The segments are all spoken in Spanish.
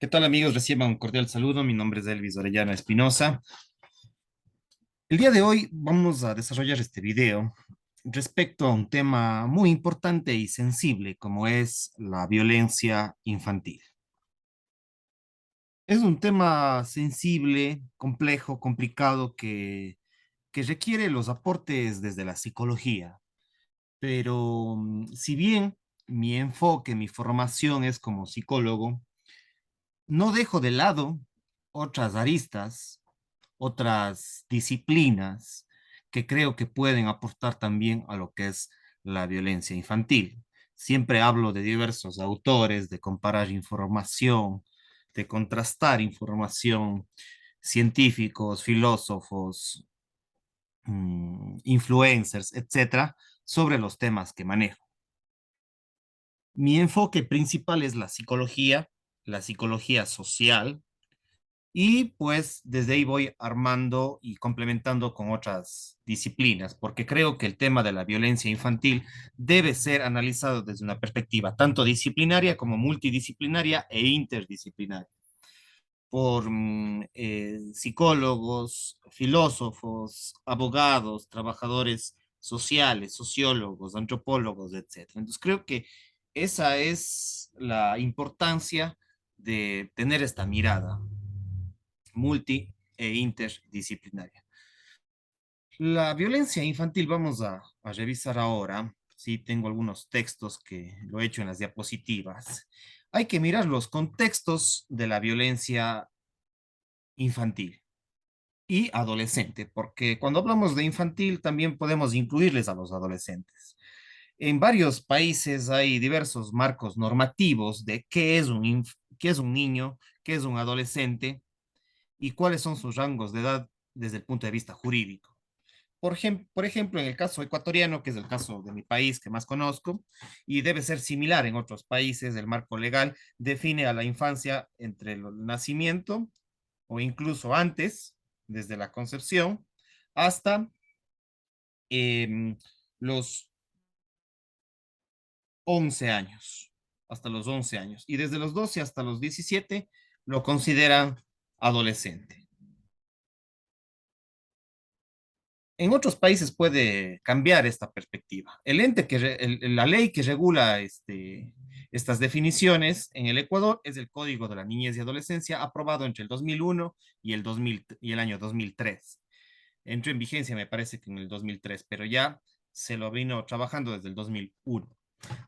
¿Qué tal amigos? Reciban un cordial saludo. Mi nombre es Elvis Orellana Espinosa. El día de hoy vamos a desarrollar este video respecto a un tema muy importante y sensible como es la violencia infantil. Es un tema sensible, complejo, complicado que requiere los aportes desde la psicología, pero si bien mi enfoque, mi formación es como psicólogo, no dejo de lado otras aristas, otras disciplinas que creo que pueden aportar también a lo que es la violencia infantil. Siempre hablo de diversos autores, de comparar información, de contrastar información, científicos, filósofos, influencers, etcétera, sobre los temas que manejo. Mi enfoque principal es la psicología social, y pues desde ahí voy armando y complementando con otras disciplinas, porque creo que el tema de la violencia infantil debe ser analizado desde una perspectiva tanto disciplinaria como multidisciplinaria e interdisciplinaria, por psicólogos, filósofos, abogados, trabajadores sociales, sociólogos, antropólogos, etcétera. Entonces creo que esa es la importancia de tener esta mirada multi e interdisciplinaria. La violencia infantil vamos a revisar ahora. Sí, tengo algunos textos que lo he hecho en las diapositivas. Hay que mirar los contextos de la violencia infantil y adolescente, porque cuando hablamos de infantil también podemos incluirles a los adolescentes. En varios países hay diversos marcos normativos de qué es un niño, qué es un adolescente y cuáles son sus rangos de edad desde el punto de vista jurídico. Por ejemplo, en el caso ecuatoriano, que es el caso de mi país que más conozco, y debe ser similar en otros países, el marco legal define a la infancia entre el nacimiento o incluso antes, desde la concepción, hasta eh, los 11 años, hasta los 11 años. Y desde los 12 hasta los 17 lo consideran adolescente. En otros países puede cambiar esta perspectiva. La ley que regula estas definiciones en el Ecuador es el Código de la Niñez y Adolescencia, aprobado entre el 2001 y y el año 2003. Entró en vigencia, me parece que en el 2003, pero ya se lo vino trabajando desde el 2001.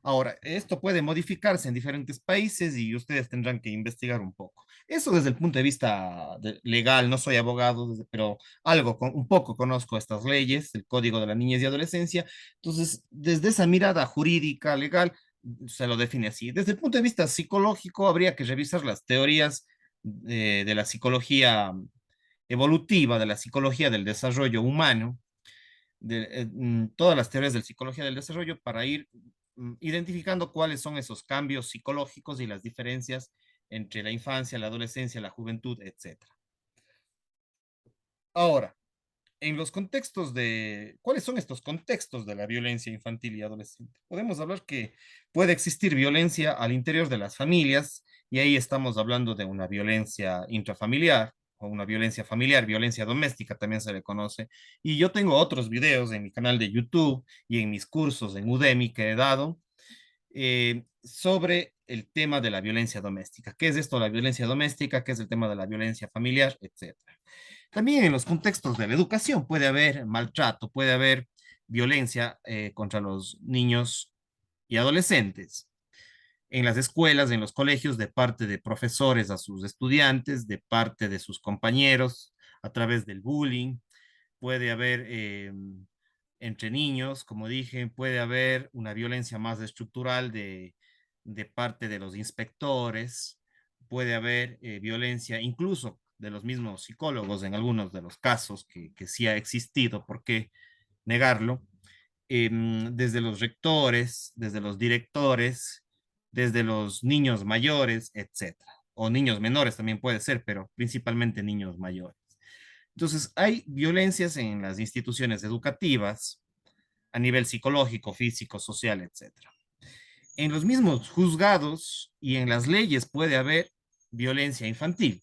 Ahora, esto puede modificarse en diferentes países y ustedes tendrán que investigar un poco. Eso desde el punto de vista legal, no soy abogado, pero un poco conozco estas leyes, el Código de la Niñez y Adolescencia. Entonces, desde esa mirada jurídica, legal, se lo define así. Desde el punto de vista psicológico, habría que revisar las teorías de la psicología evolutiva, de la psicología del desarrollo humano, todas las teorías de la psicología del desarrollo para ir identificando cuáles son esos cambios psicológicos y las diferencias entre la infancia, la adolescencia, la juventud, etcétera. Ahora, en los contextos ¿cuáles son estos contextos de la violencia infantil y adolescente? Podemos hablar que puede existir violencia al interior de las familias y ahí estamos hablando de una violencia intrafamiliar o una violencia familiar, violencia doméstica también se le conoce. Y yo tengo otros videos en mi canal de YouTube y en mis cursos en Udemy que he dado sobre el tema de la violencia doméstica. ¿Qué es esto, la violencia doméstica? ¿Qué es el tema de la violencia familiar? Etcétera. También en los contextos de la educación puede haber maltrato, puede haber violencia contra los niños y adolescentes. En las escuelas, en los colegios, de parte de profesores a sus estudiantes, de parte de sus compañeros, a través del bullying. Puede haber entre niños, como dije, puede haber una violencia más estructural de parte de los inspectores, puede haber violencia incluso de los mismos psicólogos en algunos de los casos que sí ha existido, ¿por qué negarlo? Desde los rectores, desde los directores, desde los niños mayores, etcétera. O niños menores también puede ser, pero principalmente niños mayores. Entonces, hay violencias en las instituciones educativas a nivel psicológico, físico, social, etcétera. En los mismos juzgados y en las leyes puede haber violencia infantil,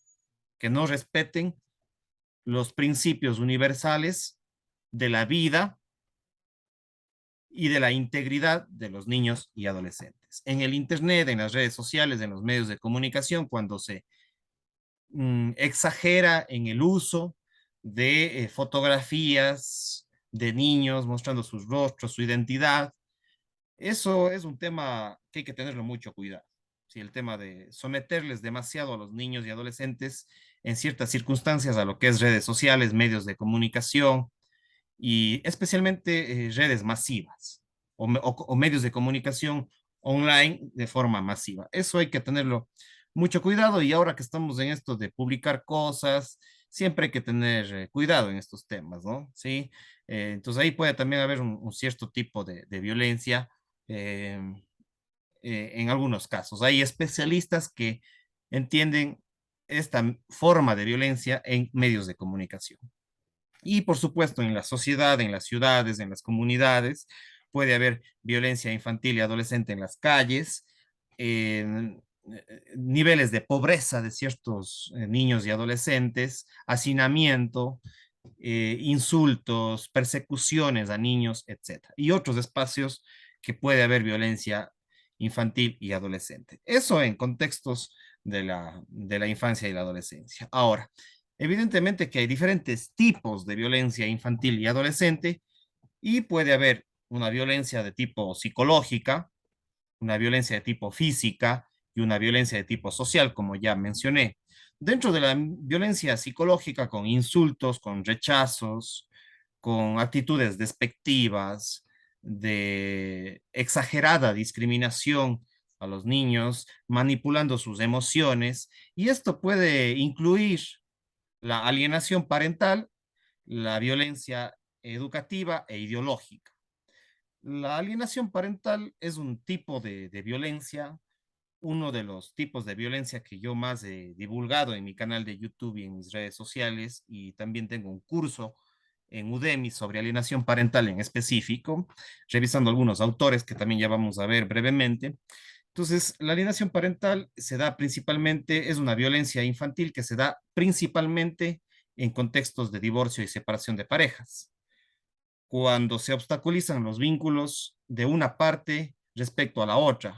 que no respeten los principios universales de la vida y de la integridad de los niños y adolescentes. En el Internet, en las redes sociales, en los medios de comunicación, cuando se exagera en el uso de fotografías de niños mostrando sus rostros, su identidad, eso es un tema que hay que tenerlo mucho cuidado. Sí, el tema de someterles demasiado a los niños y adolescentes en ciertas circunstancias a lo que es redes sociales, medios de comunicación, y especialmente redes masivas o medios de comunicación online de forma masiva. Eso hay que tenerlo mucho cuidado y ahora que estamos en esto de publicar cosas, siempre hay que tener cuidado en estos temas, ¿no? Sí, entonces ahí puede también haber un cierto tipo de violencia eh, en algunos casos. Hay especialistas que entienden esta forma de violencia en medios de comunicación. Y por supuesto, en la sociedad, en las ciudades, en las comunidades, puede haber violencia infantil y adolescente en las calles, niveles de pobreza de ciertos niños y adolescentes, hacinamiento, insultos, persecuciones a niños, etcétera. Y otros espacios que puede haber violencia infantil y adolescente. Eso en contextos de la infancia y la adolescencia. Ahora, evidentemente que hay diferentes tipos de violencia infantil y adolescente y puede haber una violencia de tipo psicológica, una violencia de tipo física y una violencia de tipo social, como ya mencioné. Dentro de la violencia psicológica, con insultos, con rechazos, con actitudes despectivas, de exagerada discriminación a los niños, manipulando sus emociones, y esto puede incluir la alienación parental, la violencia educativa e ideológica. La alienación parental es un tipo de violencia, uno de los tipos de violencia que yo más he divulgado en mi canal de YouTube y en mis redes sociales, y también tengo un curso en Udemy sobre alienación parental en específico, revisando algunos autores que también ya vamos a ver brevemente. Entonces, la alienación parental se da principalmente, es una violencia infantil que se da principalmente en contextos de divorcio y separación de parejas, cuando se obstaculizan los vínculos de una parte respecto a la otra,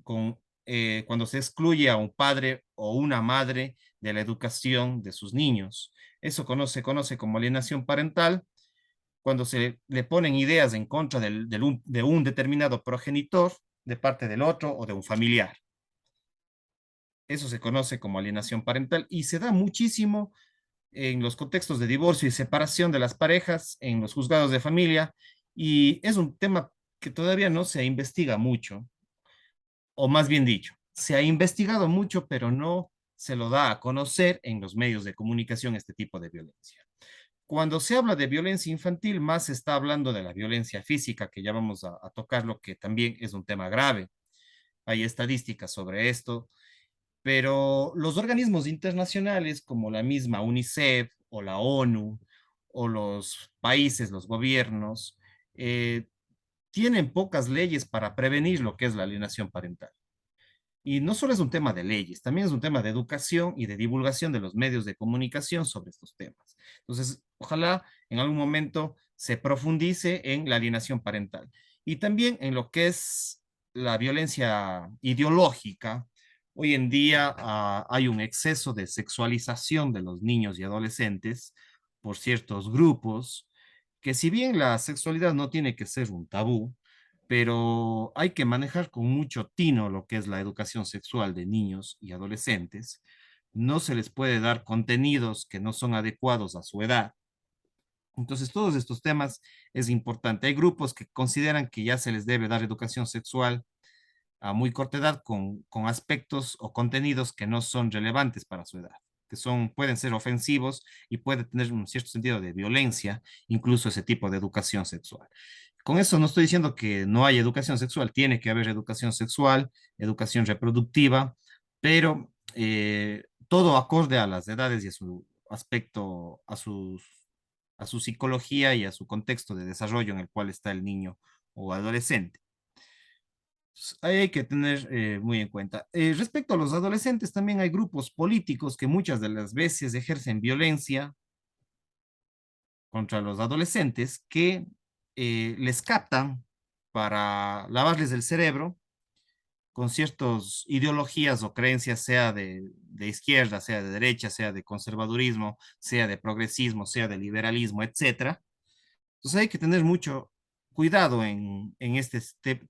cuando se excluye a un padre o una madre de la educación de sus niños. Eso se conoce como alienación parental, cuando se le ponen ideas en contra de un determinado progenitor de parte del otro o de un familiar. Eso se conoce como alienación parental y se da muchísimo en los contextos de divorcio y separación de las parejas, en los juzgados de familia, y es un tema que todavía no se investiga mucho, o más bien dicho, se ha investigado mucho, pero no se lo da a conocer en los medios de comunicación este tipo de violencia. Cuando se habla de violencia infantil, más se está hablando de la violencia física, que ya vamos a tocar, lo que también es un tema grave. Hay estadísticas sobre esto, pero los organismos internacionales como la misma UNICEF o la ONU o los países, los gobiernos, eh, tienen pocas leyes para prevenir lo que es la alienación parental. Y no solo es un tema de leyes, también es un tema de educación y de divulgación de los medios de comunicación sobre estos temas. Entonces, ojalá en algún momento se profundice en la alienación parental y también en lo que es la violencia ideológica. Hoy en día hay un exceso de sexualización de los niños y adolescentes por ciertos grupos, que si bien la sexualidad no tiene que ser un tabú, pero hay que manejar con mucho tino lo que es la educación sexual de niños y adolescentes. No se les puede dar contenidos que no son adecuados a su edad. Entonces, todos estos temas es importante. Hay grupos que consideran que ya se les debe dar educación sexual a muy corta edad con aspectos o contenidos que no son relevantes para su edad, que pueden ser ofensivos y puede tener un cierto sentido de violencia, incluso ese tipo de educación sexual. Con eso no estoy diciendo que no hay educación sexual, tiene que haber educación sexual, educación reproductiva, pero todo acorde a las edades y a su aspecto, a su psicología y a su contexto de desarrollo en el cual está el niño o adolescente. Ahí hay que tener muy en cuenta. Respecto a los adolescentes, también hay grupos políticos que muchas de las veces ejercen violencia contra los adolescentes que les captan para lavarles el cerebro con ciertas ideologías o creencias, sea de izquierda, sea de derecha, sea de conservadurismo, sea de progresismo, sea de liberalismo, etcétera. Entonces hay que tener mucho cuidado en este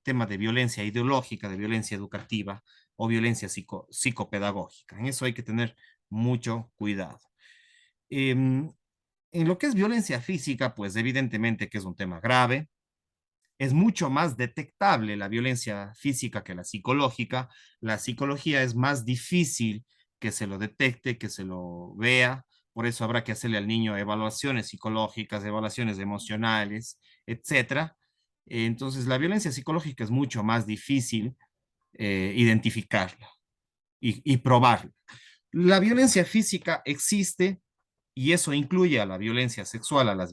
tema de violencia ideológica, de violencia educativa o violencia psicopedagógica. En eso hay que tener mucho cuidado. En lo que es violencia física, pues evidentemente que es un tema grave, es mucho más detectable la violencia física que la psicológica. La psicología es más difícil que se lo detecte, que se lo vea. Por eso habrá que hacerle al niño evaluaciones psicológicas, evaluaciones emocionales, etcétera. Entonces, la violencia psicológica es mucho más difícil identificarla y probarla. La violencia física existe y eso incluye a la violencia sexual, a las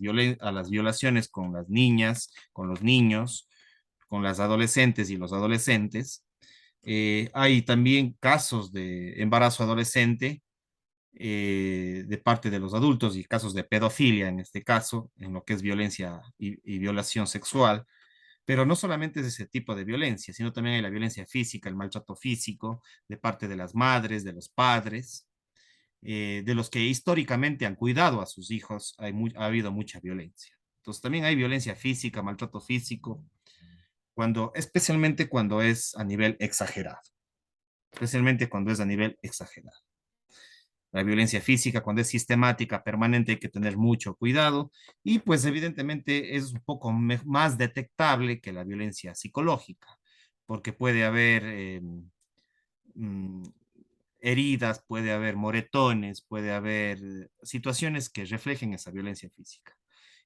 violaciones con las niñas, con los niños, con las adolescentes y los adolescentes. Hay también casos de embarazo adolescente de parte de los adultos y casos de pedofilia en este caso, en lo que es violencia y violación sexual. Pero no solamente es ese tipo de violencia, sino también hay la violencia física, el maltrato físico de parte de las madres, de los padres, de los que históricamente han cuidado a sus hijos, ha habido mucha violencia. Entonces también hay violencia física, maltrato físico, especialmente cuando es a nivel exagerado, especialmente cuando es a nivel exagerado. La violencia física, cuando es sistemática, permanente, hay que tener mucho cuidado y pues evidentemente es un poco más detectable que la violencia psicológica, porque puede haber mm, heridas, puede haber moretones, puede haber situaciones que reflejen esa violencia física.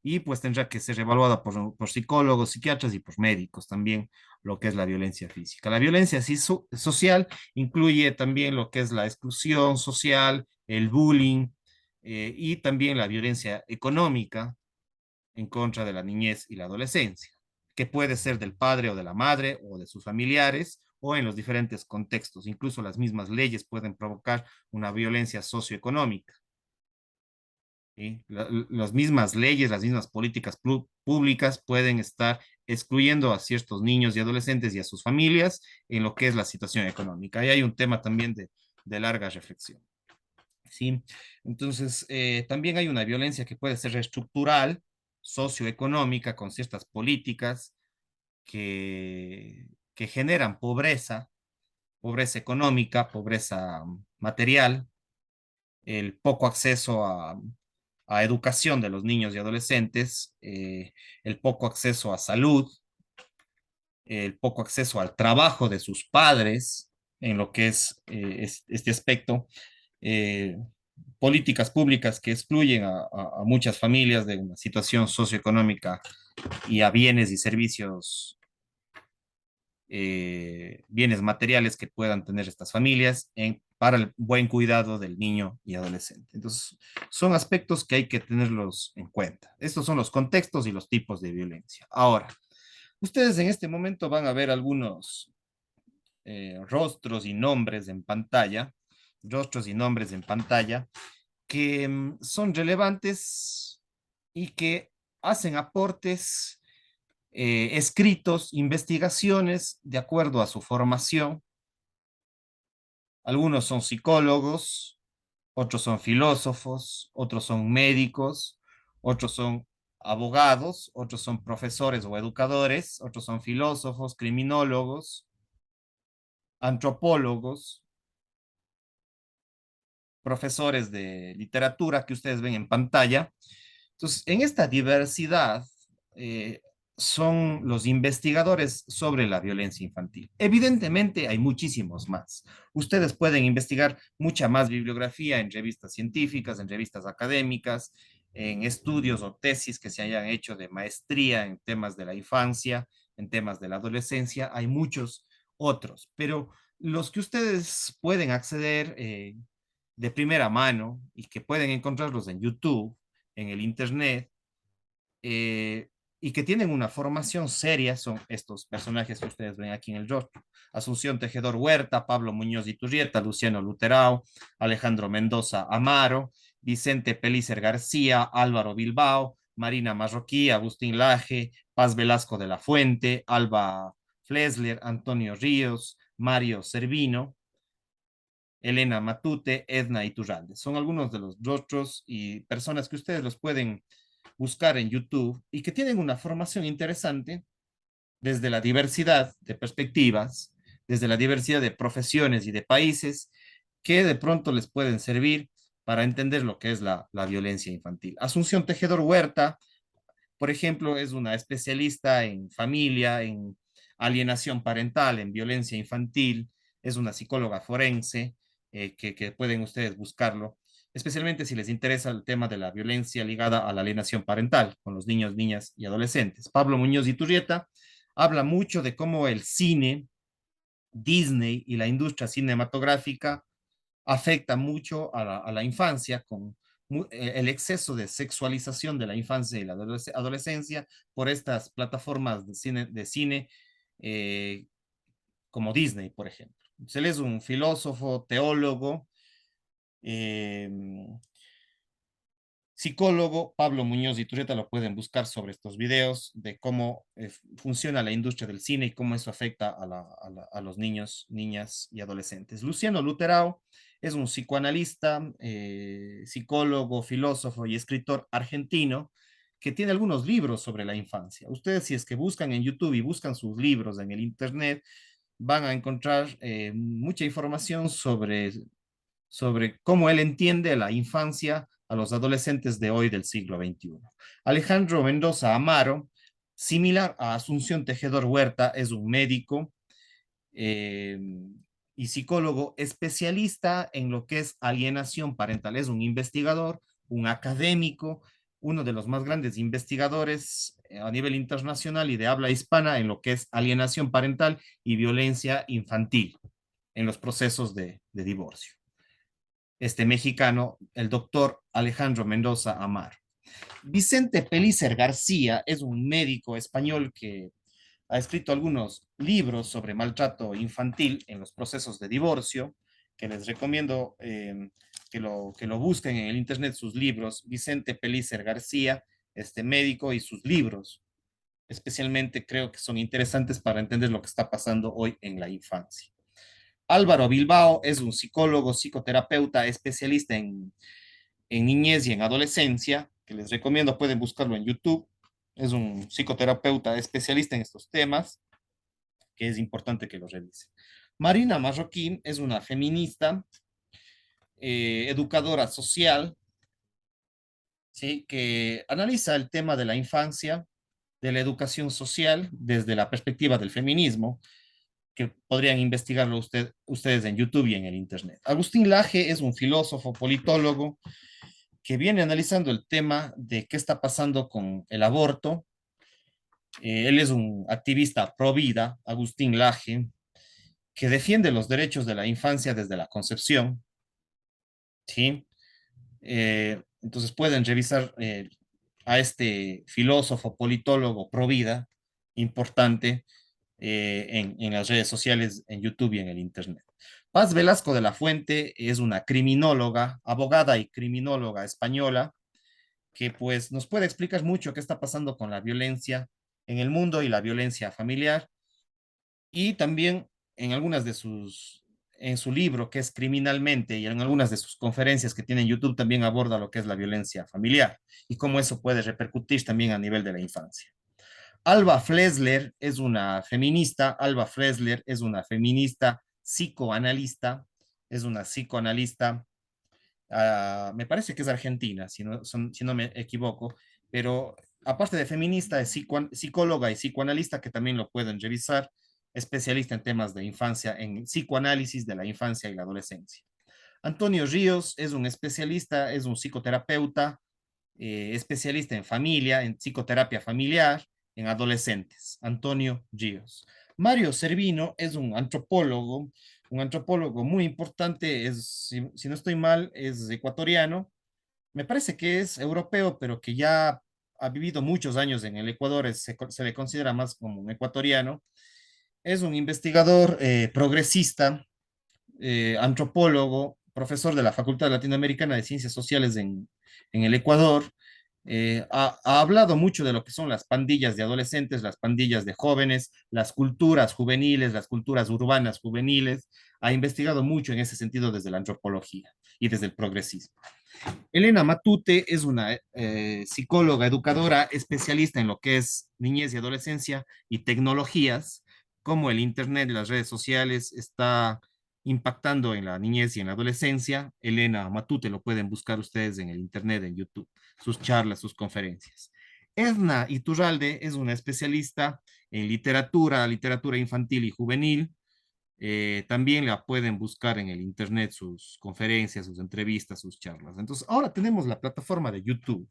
Y pues tendrá que ser evaluada por psicólogos, psiquiatras y por médicos también lo que es la violencia física. La violencia social incluye también lo que es la exclusión social, el bullying y también la violencia económica en contra de la niñez y la adolescencia, que puede ser del padre o de la madre o de sus familiares o en los diferentes contextos. Incluso las mismas leyes pueden provocar una violencia socioeconómica. ¿Sí? Las mismas leyes, las mismas políticas públicas pueden estar excluyendo a ciertos niños y adolescentes y a sus familias en lo que es la situación económica. Ahí hay un tema también de larga reflexión. ¿Sí? Entonces, también hay una violencia que puede ser estructural, socioeconómica, con ciertas políticas que generan pobreza, pobreza económica, pobreza material, el poco acceso a educación de los niños y adolescentes, el poco acceso a salud, el poco acceso al trabajo de sus padres en lo que es este aspecto, eh, políticas públicas que excluyen a muchas familias de una situación socioeconómica y a bienes y servicios, bienes materiales que puedan tener estas familias para el buen cuidado del niño y adolescente. Entonces, son aspectos que hay que tenerlos en cuenta. Estos son los contextos y los tipos de violencia. Ahora, ustedes en este momento van a ver algunos rostros y nombres en pantalla, rostros y nombres en pantalla que son relevantes y que hacen aportes escritos, investigaciones de acuerdo a su formación. Algunos son psicólogos, otros son filósofos, otros son médicos, otros son abogados, otros son profesores o educadores, otros son filósofos, criminólogos, antropólogos, profesores de literatura que ustedes ven en pantalla. Entonces, en esta diversidad eh, son los investigadores sobre la violencia infantil. Evidentemente hay muchísimos más. Ustedes pueden investigar mucha más bibliografía en revistas científicas, en revistas académicas, en estudios o tesis que se hayan hecho de maestría en temas de la infancia, en temas de la adolescencia. Hay muchos otros, pero los que ustedes pueden acceder de primera mano y que pueden encontrarlos en YouTube, en el Internet, y que tienen una formación seria son estos personajes que ustedes ven aquí en el rostro. Asunción Tejedor Huerta, Pablo Muñoz Iturrieta, Luciano Luterao, Alejandro Mendoza Amaro, Vicente Pelícer García, Álvaro Bilbao, Marina Marroquí, Agustín Laje, Paz Velasco de la Fuente, Alba Flesler, Antonio Ríos, Mario Servino, Elena Matute, Edna Iturralde. Son algunos de los rostros y personas que ustedes los pueden buscar en YouTube y que tienen una formación interesante desde la diversidad de perspectivas, desde la diversidad de profesiones y de países que de pronto les pueden servir para entender lo que es la violencia infantil. Asunción Tejedor Huerta, por ejemplo, es una especialista en familia, en alienación parental, en violencia infantil, es una psicóloga forense, que pueden ustedes buscarlo, especialmente si les interesa el tema de la violencia ligada a la alienación parental con los niños, niñas y adolescentes. Pablo Muñoz Iturrieta habla mucho de cómo el cine, Disney y la industria cinematográfica afecta mucho a la infancia con el exceso de sexualización de la infancia y la adolescencia por estas plataformas de cine eh, como Disney, por ejemplo. Él es un filósofo, teólogo, eh, psicólogo. Pablo Muñoz y Turrieta lo pueden buscar sobre estos videos de cómo funciona la industria del cine y cómo eso afecta a los niños, niñas y adolescentes. Luciano Luterao es un psicoanalista, psicólogo, filósofo y escritor argentino que tiene algunos libros sobre la infancia. Ustedes, si es que buscan en YouTube y buscan sus libros en el Internet, van a encontrar mucha información sobre cómo él entiende la infancia a los adolescentes de hoy del siglo XXI. Alejandro Mendoza Amaro, similar a Asunción Tejedor Huerta, es un médico eh, y psicólogo especialista en lo que es alienación parental. Es un investigador, un académico, uno de los más grandes investigadores a nivel internacional y de habla hispana en lo que es alienación parental y violencia infantil en los procesos de divorcio. Este mexicano, el doctor Alejandro Mendoza Amar. Vicente Pelícer García es un médico español que ha escrito algunos libros sobre maltrato infantil en los procesos de divorcio, que les recomiendo que lo busquen en el internet, sus libros. Vicente Pelícer García, este médico y sus libros, especialmente creo que son interesantes para entender lo que está pasando hoy en la infancia. Álvaro Bilbao es un psicólogo, psicoterapeuta, especialista en niñez y en adolescencia, que les recomiendo, pueden buscarlo en YouTube. Es un psicoterapeuta especialista en estos temas, que es importante que lo revisen. Marina Marroquín es una feminista, educadora social, ¿sí? Que analiza el tema de la infancia, de la educación social desde la perspectiva del feminismo, que podrían investigarlo ustedes en YouTube y en el Internet. Agustín Laje es un filósofo, politólogo, que viene analizando el tema de qué está pasando con el aborto. Él es un activista pro vida, Agustín Laje, que defiende los derechos de la infancia desde la concepción, ¿sí? Entonces pueden revisar a este filósofo, politólogo pro vida, importante, en las redes sociales, en YouTube y en el Internet. Paz Velasco de la Fuente es una criminóloga, abogada y criminóloga española, que pues nos puede explicar mucho qué está pasando con la violencia en el mundo y la violencia familiar. Y también en algunas de en su libro que es Criminalmente y en algunas de sus conferencias que tiene en YouTube también aborda lo que es la violencia familiar y cómo eso puede repercutir también a nivel de la infancia. Alba Flesler es una feminista, Alba Flesler es una feminista psicoanalista, es una psicoanalista, me parece que es argentina, si no me equivoco, pero aparte de feminista, es psicóloga y psicoanalista, que también lo pueden revisar, especialista en temas de infancia, en psicoanálisis de la infancia y la adolescencia. Antonio Ríos es un especialista, es un psicoterapeuta, especialista en familia, en psicoterapia familiar, en adolescentes. Antonio Ríos. Mario Servino es un antropólogo muy importante, si no estoy mal, es ecuatoriano, me parece que es europeo, pero que ya ha vivido muchos años en el Ecuador, se le considera más como un ecuatoriano. Es un investigador progresista, antropólogo, profesor de la Facultad Latinoamericana de Ciencias Sociales en el Ecuador. Ha hablado mucho de lo que son las pandillas de adolescentes, las pandillas de jóvenes, las culturas juveniles, las culturas urbanas juveniles. Ha investigado mucho en ese sentido desde la antropología y desde el progresismo. Elena Matute es una psicóloga, educadora, especialista en lo que es niñez y adolescencia y tecnologías, como el Internet y las redes sociales está impactando en la niñez y en la adolescencia. Elena Matute lo pueden buscar ustedes en el Internet, en YouTube, sus charlas, sus conferencias. Edna Iturralde es una especialista en literatura, literatura infantil y juvenil, también la pueden buscar en el internet sus conferencias, sus entrevistas, sus charlas. Entonces, ahora tenemos la plataforma de YouTube.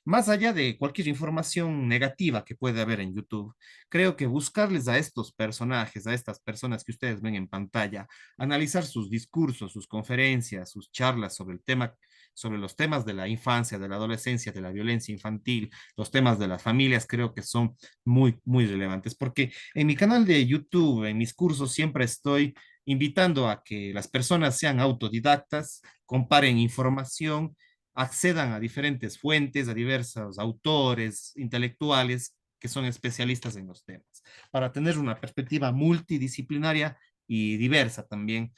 Más allá de cualquier información negativa que puede haber en YouTube, creo que buscarles a estos personajes, a estas personas que ustedes ven en pantalla, analizar sus discursos, sus conferencias, sus charlas sobre el tema, sobre los temas de la infancia, de la adolescencia, de la violencia infantil, los temas de las familias, creo que son muy, muy relevantes, porque en mi canal de YouTube, en mis cursos, siempre estoy invitando a que las personas sean autodidactas, comparen información, accedan a diferentes fuentes, a diversos autores, intelectuales que son especialistas en los temas, para tener una perspectiva multidisciplinaria y diversa también,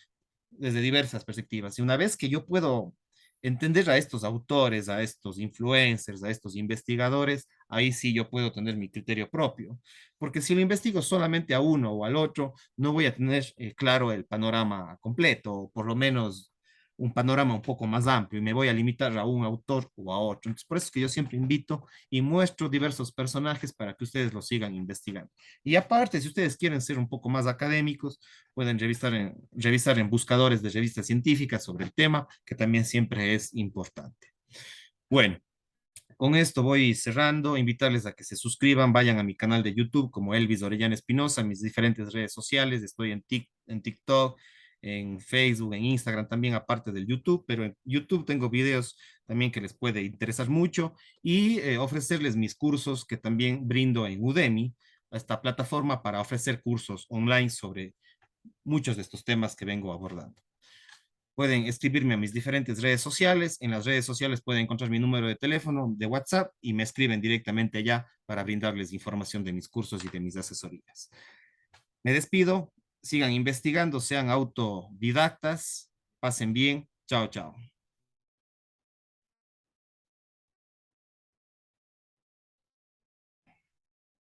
desde diversas perspectivas. Y una vez que yo puedo entender a estos autores, a estos influencers, a estos investigadores, ahí sí yo puedo tener mi criterio propio. Porque si lo investigo solamente a uno o al otro, no voy a tener claro el panorama completo, o por lo menos un panorama un poco más amplio, y me voy a limitar a un autor o a otro. Entonces, por eso es que yo siempre invito y muestro diversos personajes para que ustedes los sigan investigando. Y aparte, si ustedes quieren ser un poco más académicos, pueden revisar en buscadores de revistas científicas sobre el tema, que también siempre es importante. Bueno, con esto voy cerrando, invitarles a que se suscriban, vayan a mi canal de YouTube como Elvis Orellana Espinosa, mis diferentes redes sociales, estoy en TikTok, en Facebook, en Instagram también, aparte del YouTube, pero en YouTube tengo videos también que les puede interesar mucho y ofrecerles mis cursos que también brindo en Udemy, esta plataforma para ofrecer cursos online sobre muchos de estos temas que vengo abordando. Pueden escribirme a mis diferentes redes sociales. En las redes sociales pueden encontrar mi número de teléfono, de WhatsApp, y me escriben directamente allá para brindarles información de mis cursos y de mis asesorías. Me despido, sigan investigando, sean autodidactas, pasen bien. Chao, chao.